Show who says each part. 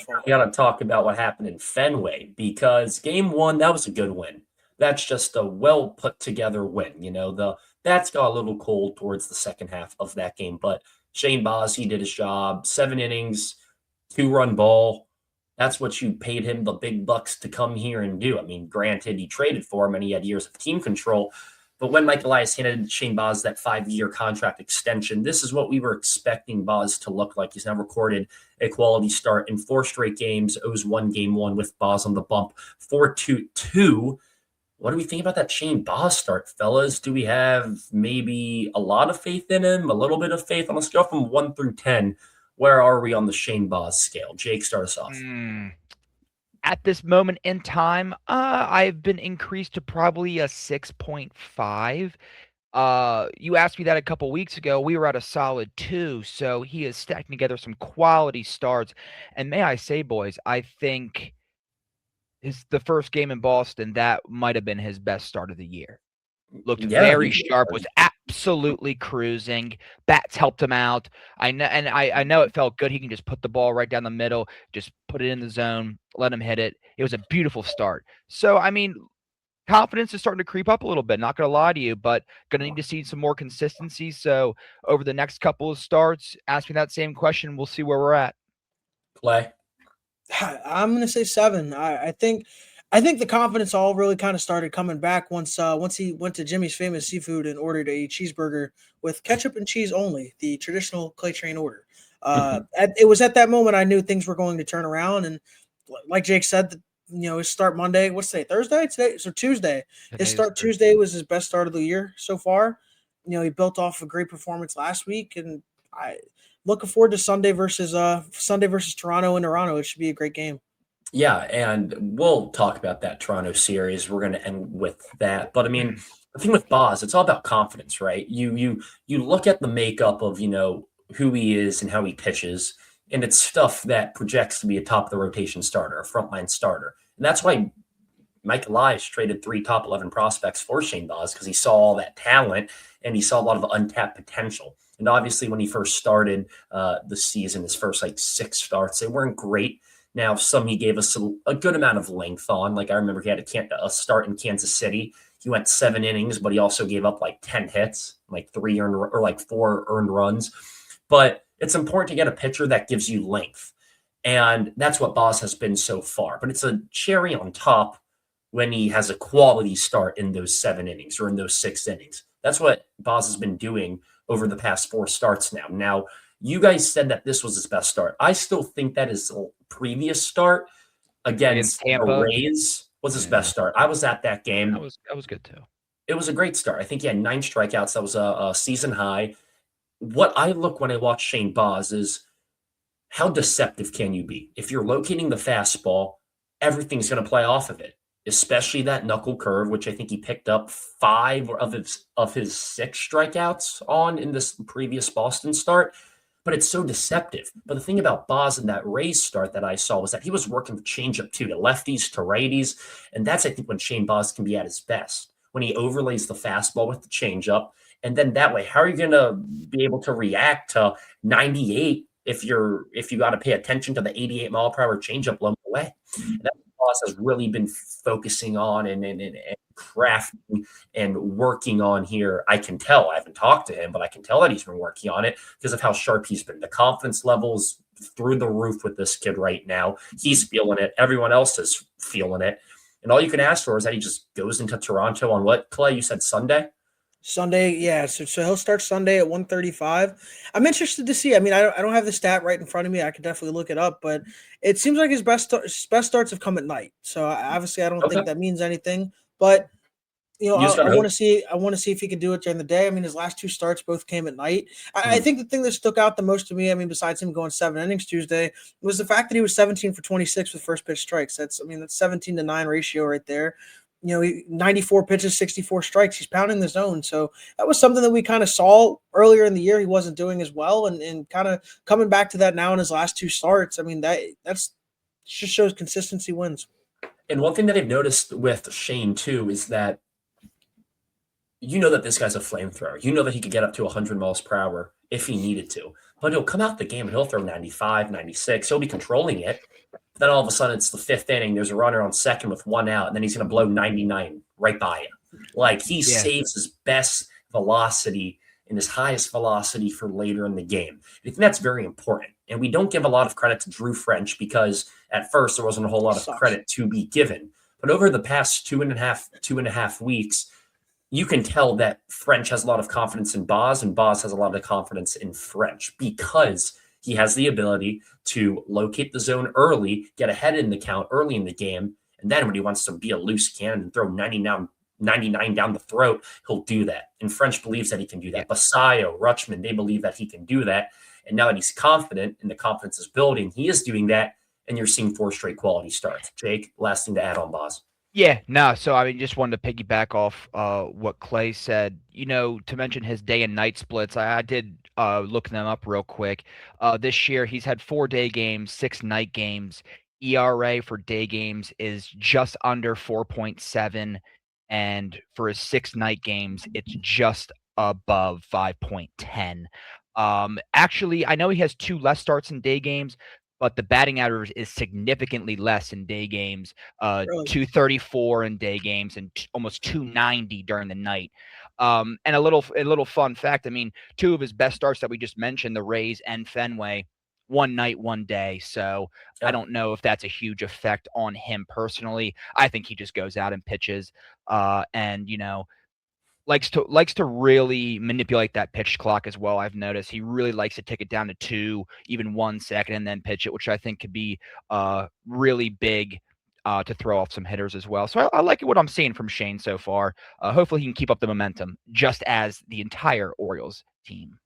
Speaker 1: We got to talk about what happened in Fenway because game one, that was a good win. That's just a well put together win. The bats got a little cold towards the second half of that game, but Shane Baz, he did his job. 7 innings, 2-run ball. That's what you paid him the big bucks to come here and do. I mean, granted, he traded for him and he had years of team control, but when Mike Elias handed Shane Baz that 5-year contract extension, this is what we were expecting Baz to look like. He's now recorded a quality start in 4 straight games, owes one game one with Baz on the bump, 4-2-2. What do we think about that Shane Baz start, fellas? Do we have maybe a lot of faith in him, a little bit of faith? Let's go from 1 through 10. Where are we on the Shane Baz scale? Jake, start us off.
Speaker 2: At this moment in time, I've been increased to probably a 6.5. You asked me that a couple weeks ago. We were at a solid 2, so he is stacking together some quality starts. And may I say, boys, I think the first game in Boston, that might have been his best start of the year. Looked
Speaker 1: Yeah,
Speaker 2: very sharp, was absolutely cruising. Bats helped him out. I know, and I know it felt good. He can just put the ball right down the middle, just put it in the zone, let him hit it. It was a beautiful start. So, I mean, confidence is starting to creep up a little bit, not going to lie to you, but going to need to see some more consistency. So, over the next couple of starts, ask me that same question. We'll see where we're at.
Speaker 1: Clay.
Speaker 3: I'm gonna say 7. I think the confidence all really kind of started coming back once he went to Jimmy's Famous Seafood and ordered a cheeseburger with ketchup and cheese only, the traditional Clay Train order. It was at that moment I knew things were going to turn around, and like Jake said, his start Monday. What's today? Thursday today, so Tuesday. His
Speaker 2: Today's
Speaker 3: start Tuesday was his best start of the year so far. He built off a great performance last week, and I looking forward to Sunday versus Toronto in Toronto. It should be a great game.
Speaker 1: Yeah, and we'll talk about that Toronto series. We're going to end with that. But I mean, the thing with Boz, it's all about confidence, right? You look at the makeup of, who he is and how he pitches, and it's stuff that projects to be a top of the rotation starter, a frontline starter. And that's why Mike Elias traded 3 top 11 prospects for Shane Baz, because he saw all that talent and he saw a lot of untapped potential. And obviously, when he first started the season, his first 6 starts, they weren't great. Now, some he gave us a good amount of length on. Like I remember he had a start in Kansas City. He went 7 innings, but he also gave up 10 hits, 4 earned runs. But it's important to get a pitcher that gives you length. And that's what Boz has been so far. But it's a cherry on top when he has a quality start in those 7 innings or in those 6 innings. That's what Boz has been doing over the past 4 starts now. Now, you guys said that this was his best start. I still think that his previous start against the
Speaker 2: Tampa.
Speaker 1: Rays was his best start. I was at that game.
Speaker 2: That was good too.
Speaker 1: It was a great start. I think he had 9 strikeouts. That was a season high. What I look when I watch Shane Baz is how deceptive can you be? If you're locating the fastball, everything's going to play off of it, especially that knuckle curve, which I think he picked up 5 of his 6 strikeouts on in this previous Boston start. But it's so deceptive. But the thing about Baz in that Rays start that I saw was that he was working the changeup too, to lefties, to righties. And that's, I think, when Shane Baz can be at his best, when he overlays the fastball with the changeup. And then that way, how are you going to be able to react to 98 if you got to pay attention to the 88 mile per hour changeup blown away? And that's what Baz has really been focusing on and crafting and working on here. I can tell. I haven't talked to him, but I can tell that he's been working on it because of how sharp he's been. The confidence levels through the roof with this kid right now. He's feeling it. Everyone else is feeling it. And all you can ask for is that he just goes into Toronto on what, Clay? You said Sunday?
Speaker 3: Sunday, yeah. So he'll start Sunday at 1:35. I'm interested to see. I mean, I don't have the stat right in front of me. I could definitely look it up, but it seems like his best starts have come at night. So obviously, I don't
Speaker 1: Okay.
Speaker 3: think that means anything. But
Speaker 1: You just got
Speaker 3: I
Speaker 1: to
Speaker 3: want to
Speaker 1: hope.
Speaker 3: see. I want to see if he can do it during the day. I mean, his last 2 starts both came at night. I
Speaker 1: Mhm.
Speaker 3: think the thing that stuck out the most to me, I mean, besides him going 7 innings Tuesday, was the fact that he was 17 for 26 with first pitch strikes. That's 17-9 ratio right there. 94 pitches, 64 strikes. He's pounding the zone. So that was something that we kind of saw earlier in the year. He wasn't doing as well, and kind of coming back to that now in his last 2 starts. I mean, that's just shows consistency wins.
Speaker 1: And one thing that I've noticed with Shane too is that you know that this guy's a flamethrower. You know that he could get up to 100 miles per hour if he needed to. but he'll come out the game and he'll throw 95, 96. He'll be controlling it. But then all of a sudden, it's the fifth inning. There's a runner on second with one out, and then he's going to blow 99 right by you. Like, he saves his best velocity and his highest velocity for later in the game. I think that's very important. And we don't give a lot of credit to Drew French because at first there wasn't a whole lot of credit to be given. But over the past two and a half weeks, you can tell that French has a lot of confidence in Baz, and Baz has a lot of confidence in French because he has the ability to locate the zone early, get ahead in the count early in the game, and then when he wants to be a loose cannon and throw 99 down the throat, he'll do that. And French believes that he can do that. Basayo, Rutschman, they believe that he can do that. And now that he's confident and the confidence is building, he is doing that, and you're seeing 4 straight quality starts. Jake, last thing to add on Baz.
Speaker 2: Yeah, no. So I mean, just wanted to piggyback off what Clay said. To mention his day and night splits, I did look them up real quick. This year, he's had 4 day games, 6 night games. ERA for day games is just under 4.7, and for his 6 night games, it's just above 5.10. Actually, I know he has 2 less starts in day games, but the batting average is significantly less in day games. Really? 234 in day games and almost 290 during the night. And a little fun fact. I mean, 2 of his best starts that we just mentioned, the Rays and Fenway, one night, one day. So I don't know if that's a huge effect on him personally. I think he just goes out and pitches, and likes to really manipulate that pitch clock as well. I've noticed he really likes to take it down to 2, even 1 second, and then pitch it, which I think could be really big to throw off some hitters as well. So I like what I'm seeing from Shane so far. Hopefully he can keep up the momentum, just as the entire Orioles team.